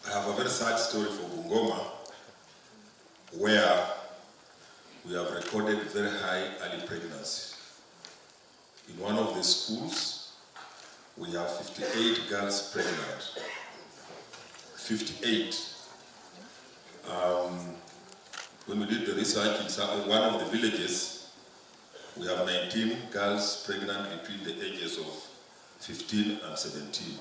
I have a very sad story for Bungoma, where we have recorded very high early pregnancy. In one of the schools, we have 58 girls pregnant. 58. When we did the research in one of the villages, we have 19 girls pregnant between the ages of 15 and 17.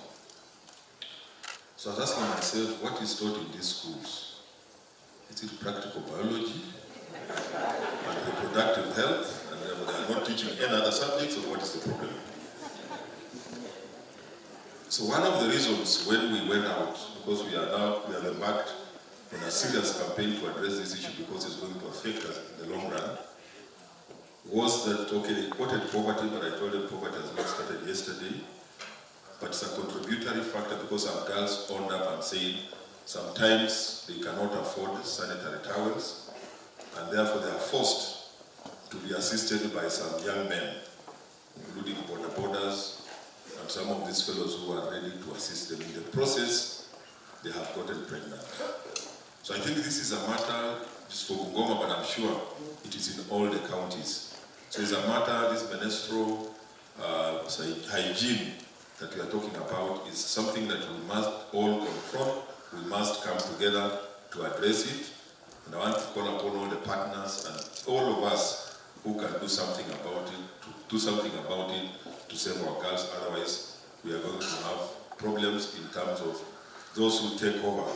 So I was asking myself, what is taught in these schools? Is it practical biology and reproductive health, and they are not teaching any other subjects, or what is the problem? So one of the reasons when we went out, because we have embarked on a serious campaign to address this issue because it's going to affect us in the long run, was that, okay, they quoted poverty, but I told them poverty has not started yesterday, but it's a contributory factor because some girls owned up and said sometimes they cannot afford sanitary towels, and therefore they are forced to be assisted by some young men, including border borders, and some of these fellows who are ready to assist them. In the process, they have gotten pregnant. So I think this is a matter just for Bungoma, but I'm sure it is in all the counties. So it's a matter, this menstrual hygiene that we are talking about is something that we must all confront. We must come together to address it. And I want to call upon all the partners and all of us who can do something about it, to do something about it to save our girls. Otherwise, we are going to have problems in terms of those who take over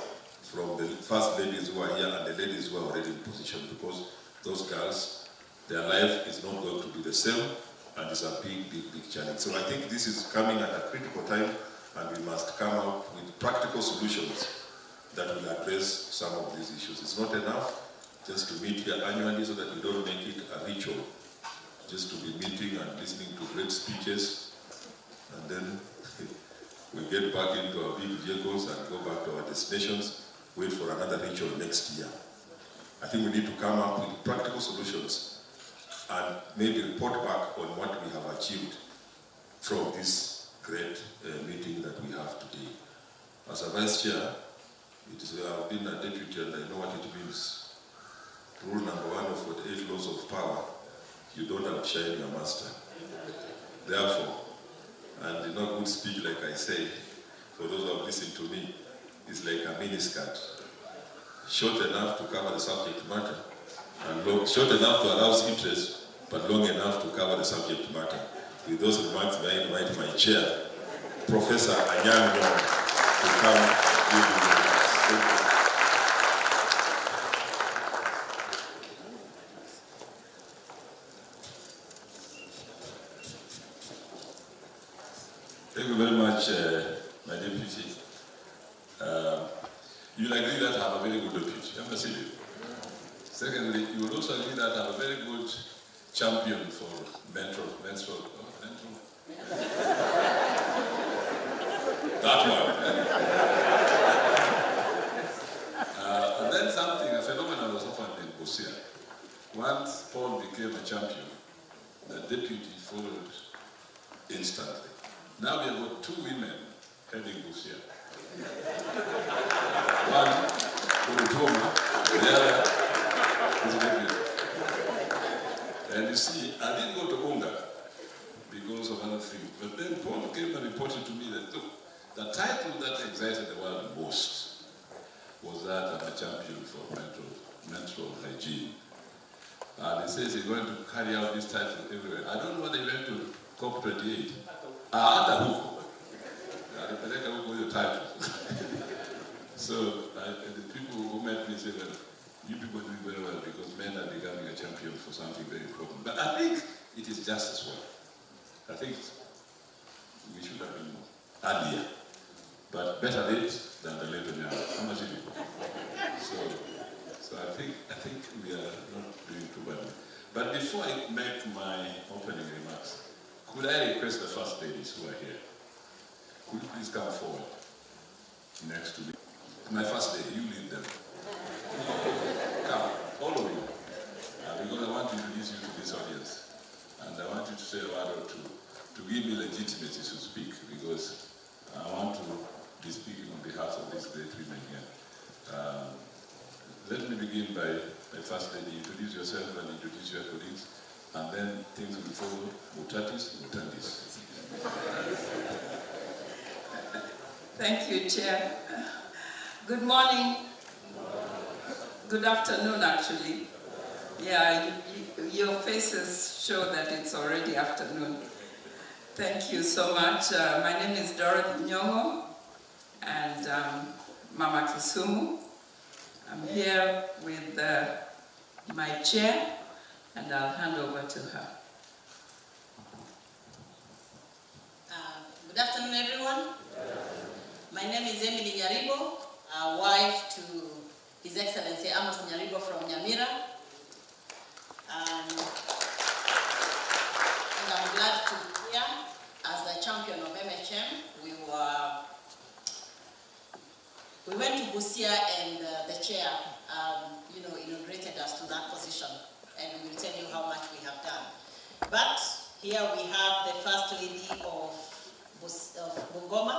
from the first ladies who are here and the ladies who are already in position, because those girls, their life is not going to be the same, and it's a big, big, big challenge. So I think this is coming at a critical time, and we must come out with practical solutions that will address some of these issues. It's not enough just to meet here annually so that we don't make it a ritual, just to be meeting and listening to great speeches, and then we get back into our big vehicles and go back to our destinations, wait for another ritual next year. I think we need to come up with practical solutions and maybe report back on what we have achieved from this great meeting that we have today. As a vice chair, I've been a deputy and I know what it means. Rule number 1 of 48 laws of power, you don't outshine your master. Therefore, and in a good speech like I say, for those who have listened to me, it's like a miniskirt. Short enough to cover the subject matter, and long, short enough to arouse interest, but long enough to cover the subject matter. With those remarks, I invite my chair, Professor Anyang, to come give you the remarks. Thank you very much, my deputy. You will agree that I have a very good deputy. I'm a Secondly, you will also agree that I have a very good champion for menstrual. That one. And then something, a phenomenon was happened in Busia. Once Paul became a champion, the deputy followed instantly. Now we have got 2 women heading Busia. One, Urutoma, the other is a deputy. And you see, I didn't go to Unga because of other things. But then Paul came and reported to me that, look, the title that excited the world most was that I'm a champion for menstrual hygiene. And he says he's going to carry out this title everywhere. I don't know whether he went to COP28. Hata huko. Alipeleka huko hiyo title. So the people who met me said, well, you people doing very well because men are becoming a champion for something very important. But I think it is just as well. I think we should have been earlier. But better late than the later now. How much is it? So I think we are not doing too badly. But before I make my opening remarks, could I request the first ladies who are here? Could you please come forward next to me? My first lady, you lead them. Come, all of you. Because I want to introduce you to this audience. And I want you to say a word or two to give me legitimacy to speak, because I want to be speaking on behalf of these great women here. Let me begin by First Lady, introduce yourself and introduce your colleagues, and then things will follow, mutatis mutandis. Thank you, Chair. Good morning. Good afternoon, actually. Yeah, your faces show that it's already afternoon. Thank you so much. My name is Dorothy Nyongo, and Mama Kisumu. I'm here with my chair, and I'll hand over to her. Good afternoon, everyone. My name is Emily Nyaribo, wife to His Excellency Amos Nyaribo from Nyamira. And I'm glad to be here as the champion of MHM. We went to Busia, and the chair, inaugurated us to that position, and we will tell you how much we have done. But here we have the First Lady of Bungoma.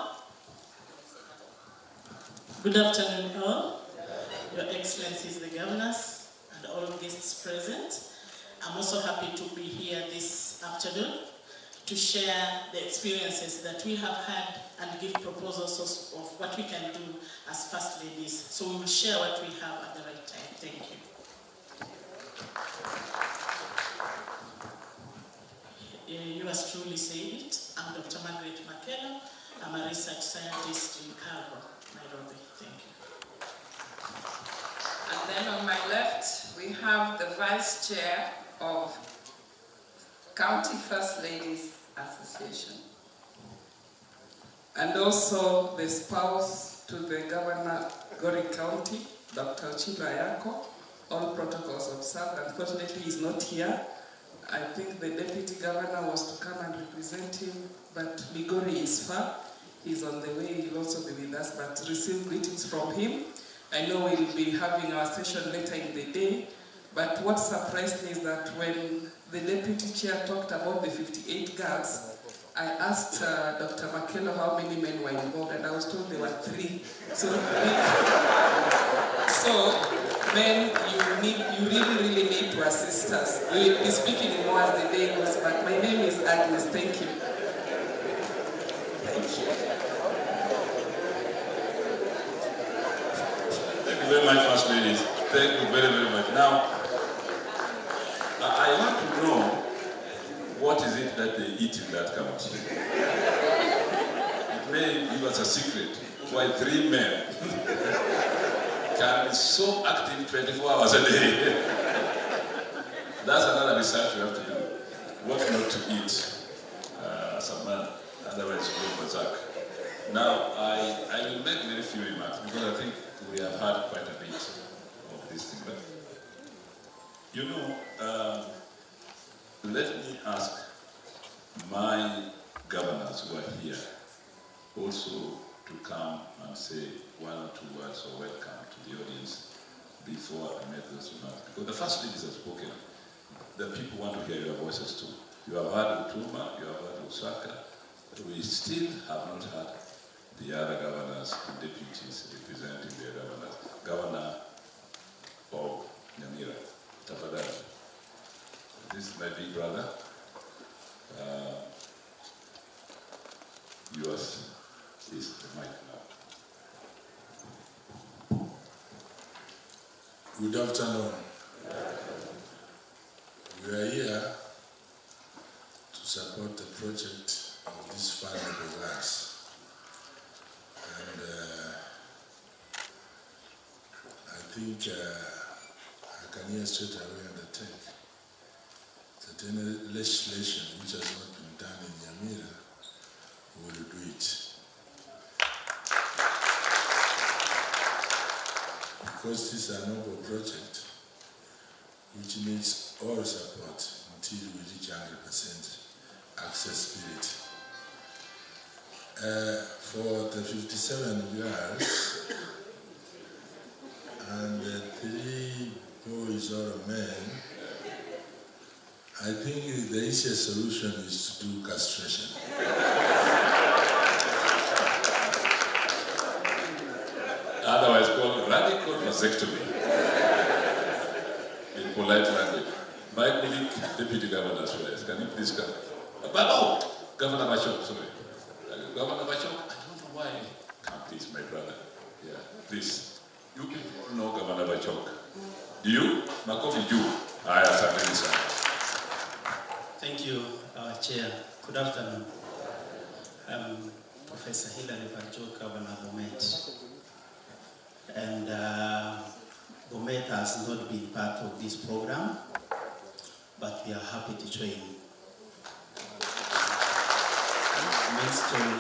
Good afternoon, all. Your Excellencies, the governors, and all guests present. I'm also happy to be here this afternoon to share the experiences that we have had and give proposals of what we can do as First Ladies. So we will share what we have at the right time. Thank you. You has truly said it. I'm Dr. Margaret Makelo. I'm a research scientist in Calgary, Nairobi. Thank you. And then on my left, we have the Vice Chair of County First Ladies Association. And also the spouse to the Governor Gori County, Dr. Chibayako. All protocols observed. Unfortunately, he's not here. I think the Deputy Governor was to come and represent him, but Migori is far. He's on the way, he'll also be with us, but receive greetings from him. I know we'll be having our session later in the day, but what surprised me is that when the Deputy Chair talked about the 58 girls, I asked Dr. Makelo how many men were involved, and I was told there were 3. So men, you really need to assist us. We will be speaking more as the day goes, but my name is Agnes. Thank you. Thank you. Thank you very much, First Ladies. Thank you very, very much. Now, I want to know what is it that they eat in that county. It may give us a secret why 3 men can be so active 24 hours a day. That's another research we have to do. What not to eat as a man, otherwise you go berserk. Now, I will make very few remarks because I think we have had quite a bit of this thing. But, you know, let me ask my governors who are here also to come and say 1 or 2 words of welcome to the audience before I make those remarks. Because the First Ladies have spoken. The people want to hear your voices too. You have heard Utuma, you have heard Osaka. We still have not heard the other governors and deputies representing their governors. Governor of Nyamira, Tafadali. This is my big brother. Yours is the mic now. Good afternoon. We are here to support the project of these vulnerable girls. And I think I can here straight away undertake that any legislation which has not been done in Nyamira, we will do it. Because this is a noble project which needs all support until we reach 100% access spirit. For the 57 girls and the 3 boys or men, I think the easiest solution is to do castration. called vasectomy in polite language. My colleague, Deputy Governor Suarez, can you please come? Governor Bachok, sorry. Governor Bachok, I don't know why. Come please, my brother. Yeah, please. You people all know Governor Bachok. Do you? Makofi Ju. Hi, asante sana. Thank you, our chair. Good afternoon. I'm Professor Hilary Bachok, Governor Bomet. And Bomet has not been part of this program, but we are happy to join. Menstrual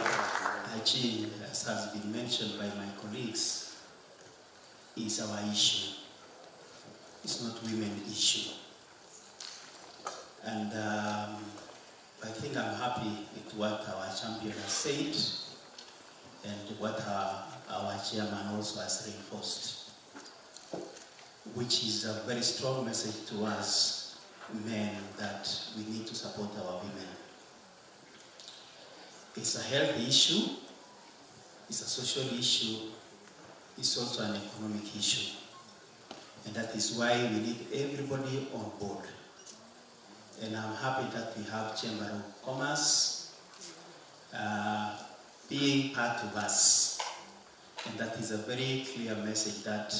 hygiene, as has been mentioned by my colleagues, is our issue. It's not women's issue. And I think I'm happy with what our champion has said and what our chairman also has reinforced, which is a very strong message to us men that we need to support our women. It's a health issue, it's a social issue, it's also an economic issue. And that is why we need everybody on board. And I'm happy that we have Chamber of Commerce being part of us. And that is a very clear message that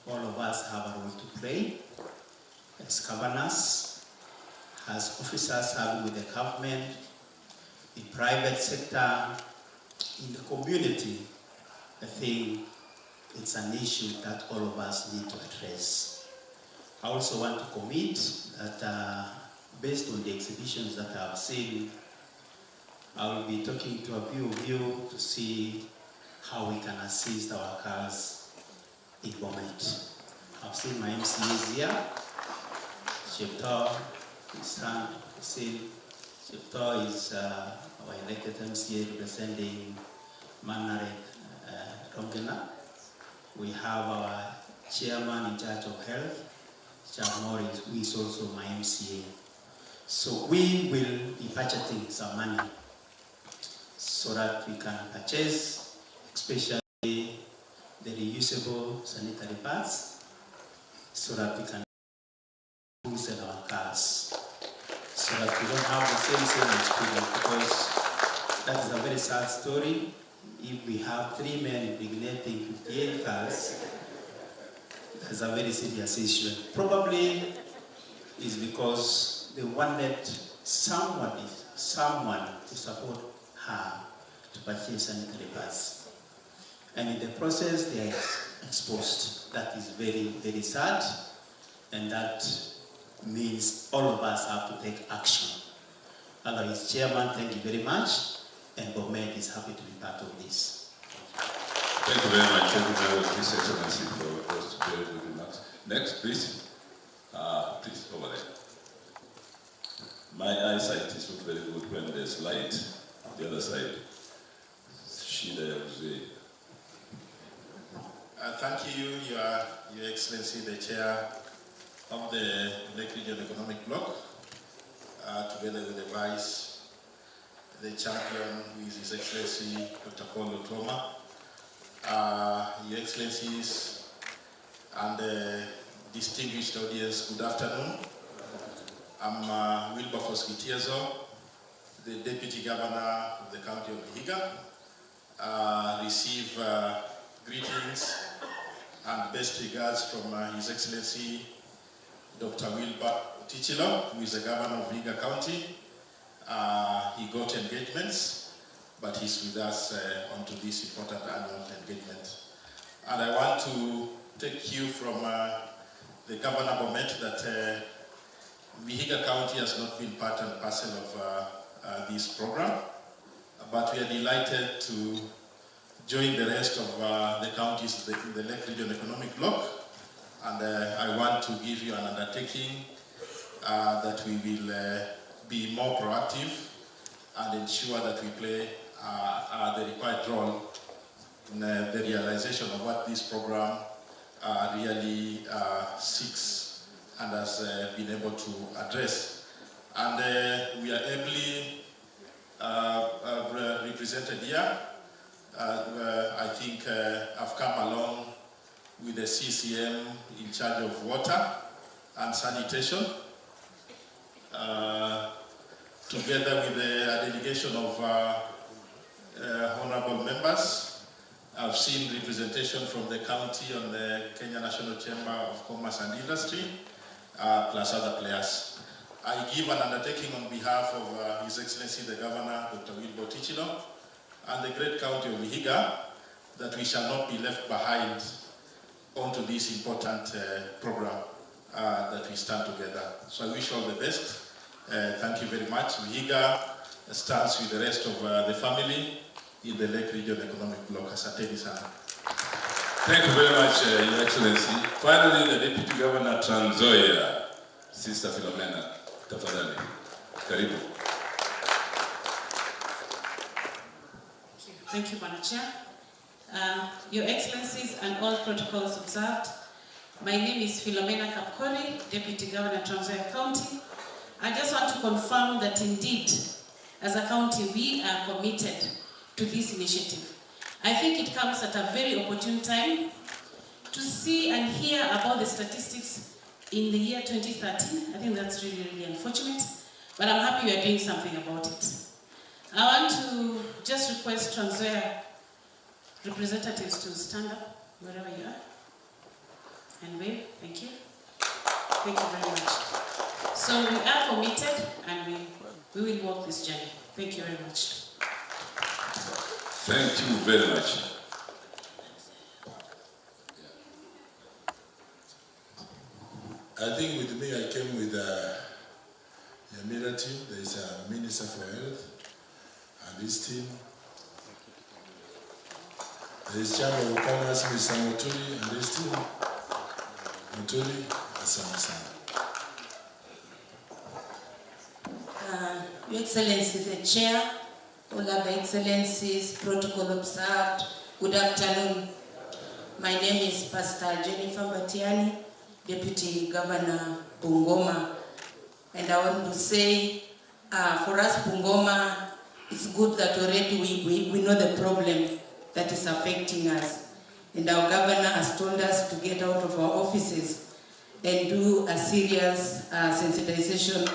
all of us have a role to play as governors, as officers serving with the government, in private sector, in the community. I think it's an issue that all of us need to address. I also want to commit that based on the exhibitions that I've seen, I will be talking to a few of you to see how we can assist our cars in Bomet. I've seen my MCAs here, Shepto, Isan, Hussein. Shepto is our elected MCA representing Manaret Rongena. We have our chairman in charge of health, Charles Morris, who is also my MCA. So we will be budgeting some money so that we can purchase, especially the reusable sanitary pads, so that we can use in our cars, so that we don't have the same experience, because that is a very sad story. If we have 3 men impregnating 58 cars, that's a very serious issue. Probably is because they wanted someone to support her to purchase sanitary pads. And in the process, they are exposed. That is very, very sad. And that means all of us have to take action. Otherwise, Chairman, thank you very much. And Bomet is happy to be part of this. Thank you very much. Thank you very much, His Excellency, for those very good remarks. Next, please. Please, over there. My eyesight is not very good when there's light on the other side. Thank you, Your Excellency, the Chair of the Lake Region Economic Bloc, together with the Vice, the champion, who is His Excellency Dr. Paul Lutoma, Your Excellencies, and the distinguished audience, good afternoon. I'm Wilberforce Gitiezo, the Deputy Governor of the County of Vihiga. Receive greetings and best regards from His Excellency Dr. Wilbur Tichilo, who is the Governor of Vihiga County. He got engagements, but he's with us onto this important annual engagement. And I want to take cue from the Governor Bomet that Vihiga County has not been part and parcel of this program, but we are delighted to join the rest of the counties in the Lake Region Economic Bloc, and I want to give you an undertaking that we will be more proactive and ensure that we play the required role in the realization of what this program really seeks and has been able to address. And we are ably represented here. I think I've come along with the the CCM in charge of water and sanitation, together with a delegation of honorable members. I've seen representation from the county on the Kenya National Chamber of Commerce and Industry, plus other players. I give an undertaking on behalf of His Excellency the Governor, Dr. Wilbur Tichilo, and the great county of Vihiga, that we shall not be left behind onto this important program that we stand together. So I wish all the best. Thank you very much. Vihiga stands with the rest of the family in the Lake Region Economic Bloc. Asanteni sana. Thank you very much, Your Excellency. Finally, the Deputy Governor Trans Nzoia, Sister Philomena, tafadhali. Karibu. Thank you, Madam Chair. Your Excellencies and all protocols observed, my name is Philomena Kapkori, Deputy Governor Trans Nzoia County. I just want to confirm that indeed, as a county, we are committed to this initiative. I think it comes at a very opportune time to see and hear about the statistics in the year 2013. I think that's really, really unfortunate, but I'm happy we are doing something about it. I want to just request Trans Nzoia representatives to stand up wherever you are and wave. Thank you. Thank you very much. So we are committed and we will walk this journey. Thank you very much. Thank you very much. I think with me, I came with the Yamira team. There is a Minister for Health and his team. There is Chamber of Commerce, Mr. Mutuli, and his team. Mutuli, asante sana. Your Excellency, the Chair, all other Excellencies, protocol observed, good afternoon. My name is Pastor Jennifer Batiani, Deputy Governor Bungoma. And I want to say, for us Bungoma, it's good that already we know the problem that is affecting us. And our governor has told us to get out of our offices and do a serious sensitization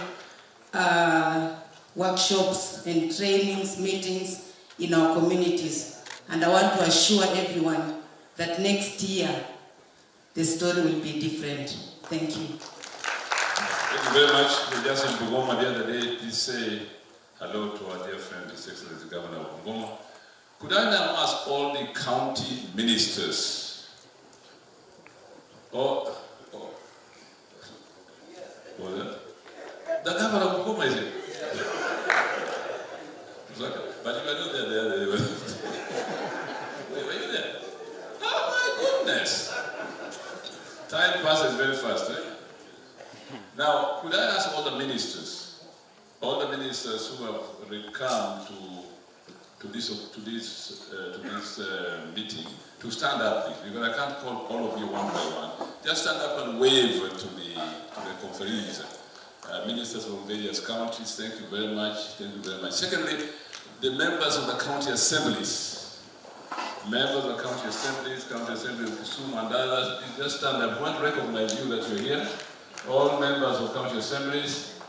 workshops and trainings, meetings in our communities. And I want to assure everyone that next year, the story will be different. Thank you. Thank you very much. We just in Bungoma the other day, please say hello to our dear friend, His Excellency Governor of Bungoma. Could I now ask all the county ministers, the Governor of Bungoma, is it? But you are not there. Were you there? Oh my goodness! Time passes very fast, eh? Now, could I ask all the ministers who have come to this meeting to stand up, please, because I can't call all of you one by one. Just stand up and wave to the conferees. Ministers from various counties, thank you very much. Thank you very much. Secondly, the members of the county assemblies. Members of the county assembly of Kisumu and others, please just stand up. I want to recognize you that you're here. All members of county assemblies,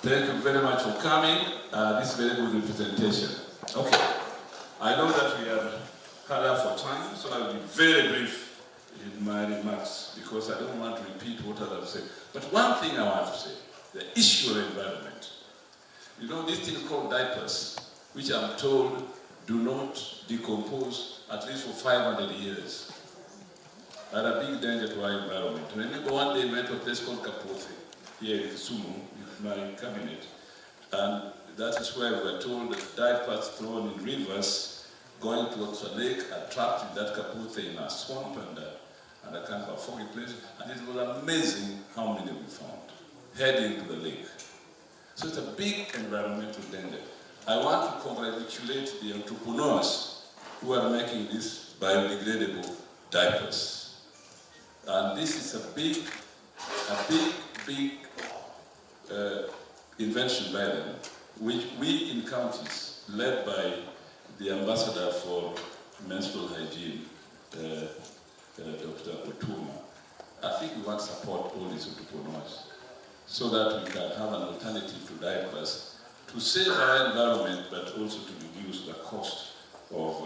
thank you very much for coming. This is very good representation. Okay, I know that we are cut out for time, so I'll be very brief in my remarks because I don't want to repeat what others said. But one thing I want to say, the issue of environment. You know, these things called diapers, which I'm told do not decompose at least for 500 years, are a big danger to our environment. I remember one day I went to a place called Kapothe, here in Kisumu, with my cabinet, and that is where we were told that diapers thrown in rivers going towards a lake are trapped in that Kapothe in a swamp and a kind of a foggy place, and it was amazing how many we found heading to the lake. So it's a big environmental danger. I want to congratulate the entrepreneurs who are making these biodegradable diapers. And this is a big invention by them, which we in counties, led by the ambassador for menstrual hygiene, Dr. Dr. Otuma, I think we want to support all these entrepreneurs so that we can have an alternative to diapers to save our environment, but also to reduce the cost of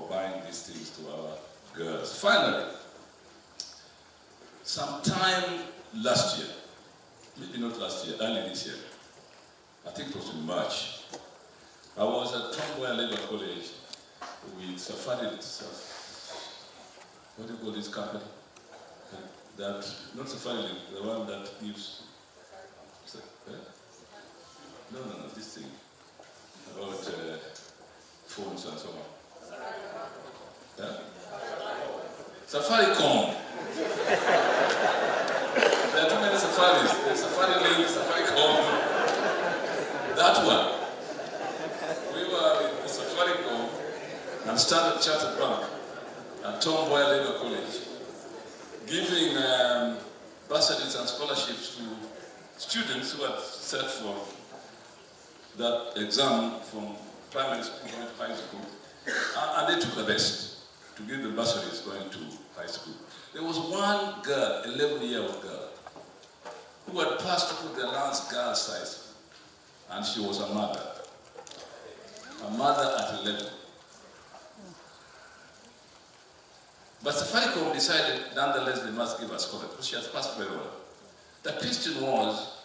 buying these things to our girls. Finally, sometime last year, maybe not last year, early this year, I think it was in March, I was at Tomboya Labour College with Safari, what do you call this company? That, not Safari, the one that gives, no, this thing, about phones and so on. Yeah? Safaricom. There are too many safaris. There's Safari Link, Safaricom. That one. We were with the Safaricom and Standard Chartered Bank at Tomboya Labour College, giving bursaries and scholarships to students who had set for that exam from primary school going to high school. And they took the best to give the bursaries going to high school. There was one girl, 11-year-old girl, who had passed through the last girl size, and she was a mother. A mother at 11. But Safaricom decided, nonetheless, they must give her scholarship, because she has passed very well. The question was,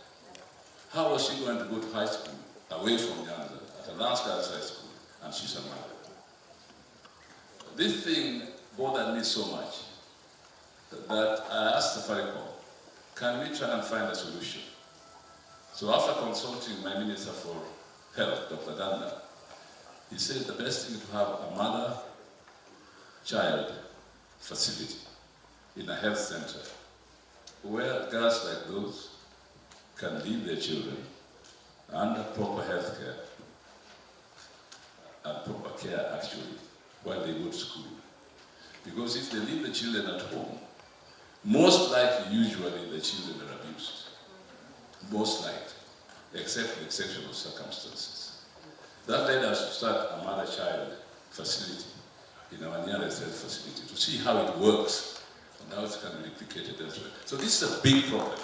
how was she going to go to high school, away from Nyanza, at a last girls' high school, and she's a mother? This thing bothered me so much that I asked Safaricom, can we try and find a solution? So after consulting my Minister for Health, Dr. Danda, he said the best thing to have a mother-child facility in a health center where girls like those can leave their children under proper health care and proper care actually while they go to school. Because if they leave the children at home, most likely, usually, the children are abused. Most likely, except in exceptional circumstances. That led us to start a mother-child facility in our nearest health facility to see how it works and how it can be replicated elsewhere. So this is a big problem.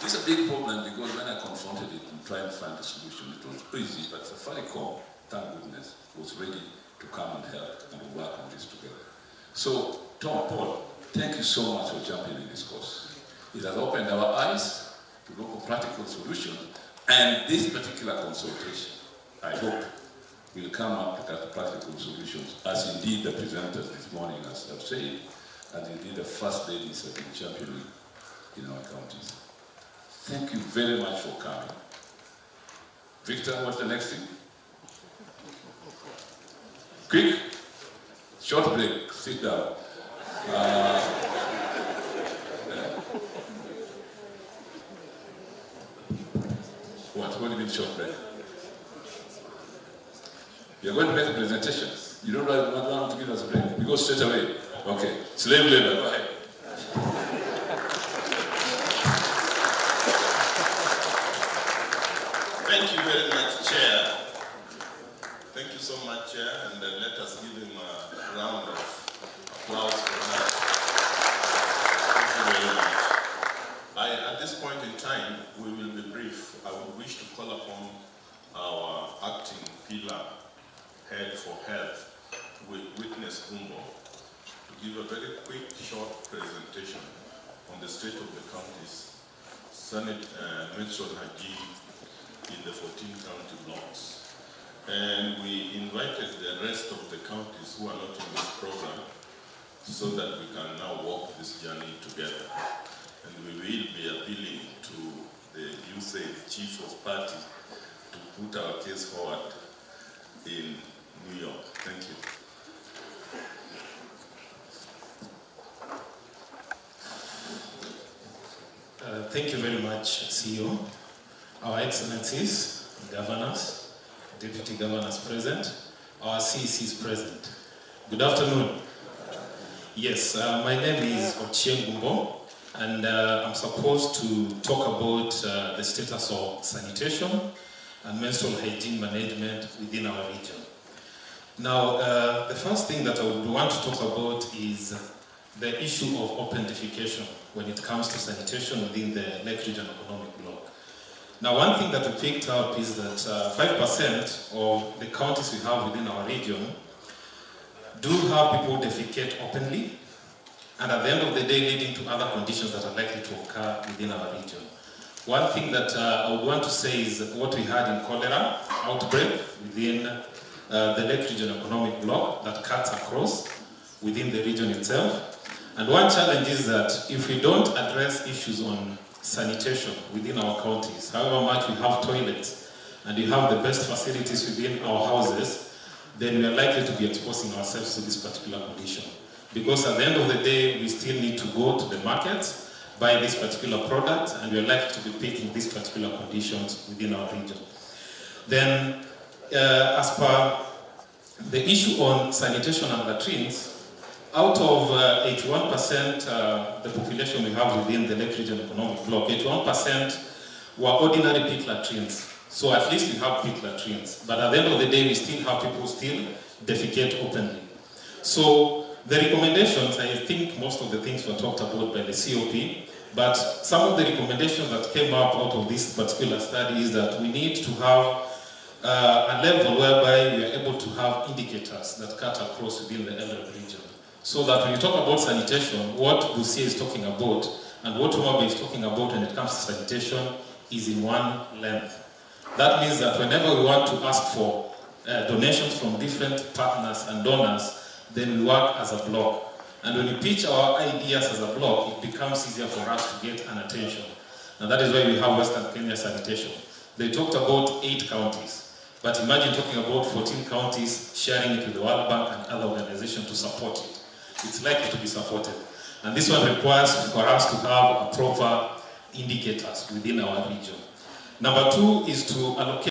This is a big problem because when I confronted it and tried to find a solution, it was easy, but Safaricom, thank goodness, was ready to come and help and work on this together. So, Tom, Paul, thank you so much for jumping in this course. It has opened our eyes to look for practical solutions, and this particular consultation, I hope, will come up with practical solutions, as indeed the presenters this morning have said, and indeed the first ladies have been championing in our counties. Thank you very much for coming. Victor, what's the next thing? Quick, short break, sit down. What do you mean short break? You're going to make a presentation. You don't want to give us a break. We go straight away. Okay, slave labor, go ahead. Thank you very much, Chair. Thank you so much, Chair, and let us give him a round of applause for that. Thank you very much. At this point in time, we will be brief. I would wish to call upon our acting pillar head for health, Witness Gumbo, to give a very quick, short presentation on the state of the county's menstrual hygiene in the 14 county blocks. And we invited the rest of the counties who are not in this program so that we can now walk this journey together. And we will be appealing to the USAID Chief of Party to put our case forward in New York. Thank you. Thank you very much, CEO. Our Excellencies, Governors, Deputy Governors present, our CECs present. Good afternoon. Yes, my name is Ochieng Gumbo, and I'm supposed to talk about the status of sanitation and menstrual hygiene management within our region. Now, the first thing that I would want to talk about is the issue of open defecation when it comes to sanitation within the Lake Region Economic Bloc. Now, one thing that we picked up is that 5% of the counties we have within our region do have people defecate openly, and at the end of the day leading to other conditions that are likely to occur within our region. One thing that I would want to say is what we had in cholera outbreak within the Lake Region Economic Bloc that cuts across within the region itself. And one challenge is that if we don't address issues on sanitation within our counties, however much we have toilets and we have the best facilities within our houses, then we are likely to be exposing ourselves to this particular condition. Because at the end of the day, we still need to go to the market, buy this particular product, and we are likely to be picking these particular conditions within our region. Then, as per the issue on sanitation and latrines, out of 81% the population we have within the Lake Region Economic Bloc, 81% were ordinary pit latrines. So at least we have pit latrines. But at the end of the day, we still have people still defecate openly. So the recommendations, I think most of the things were talked about by the COP, but some of the recommendations that came up out of this particular study is that we need to have a level whereby we are able to have indicators that cut across within the LREB region. So that when you talk about sanitation, what Busia is talking about and what Umabe is talking about when it comes to sanitation is in one length. That means that whenever we want to ask for donations from different partners and donors, then we work as a bloc. And when we pitch our ideas as a bloc, it becomes easier for us to get an attention. And that is why we have Western Kenya Sanitation. They talked about 8 counties. But imagine talking about 14 counties, sharing it with the World Bank and other organizations to support it. It's likely to be supported. And this one requires for us to have a proper indicators within our region. Number 2 is to allocate